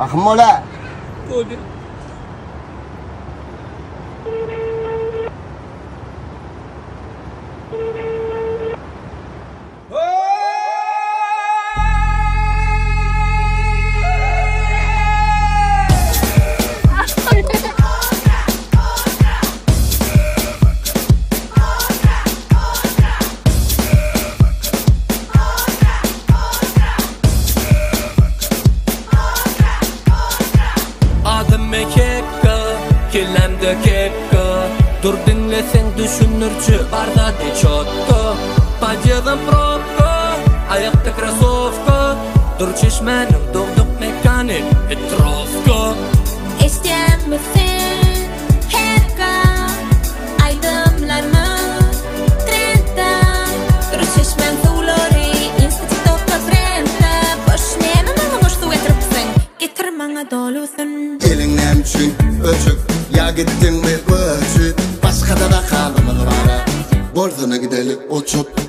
Akım ola. Oldu. Kelamda kepka Dur dinlesen düşünürçü barda de çotko Pacıdım propka Ayakta krasovka Dur çeşmenim doğduk mekanik etrafka İsteyen misin hepka Aydımlarımı trendda Dur çeşmem tuğları İnstitutta trendda Boş neyemem boş su etripsin Getir bana dolusun Elin nemçin ölçük Ya gittin mi ölçük Başka da kalmadı bana Borzuna gidelim uçup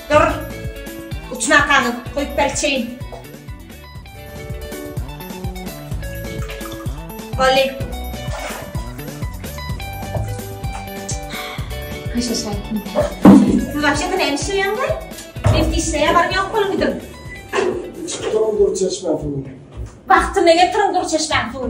Dur. Uçma kanın. Koyup belçeyin. Oley. Kaşa şahittim. Siz вообще-то hemşireyim var. Neftiseye varım yok kolum gidim. Çıktırım dur çeşme efendim. Baktım ne getirin dur çeşmen tuğunu.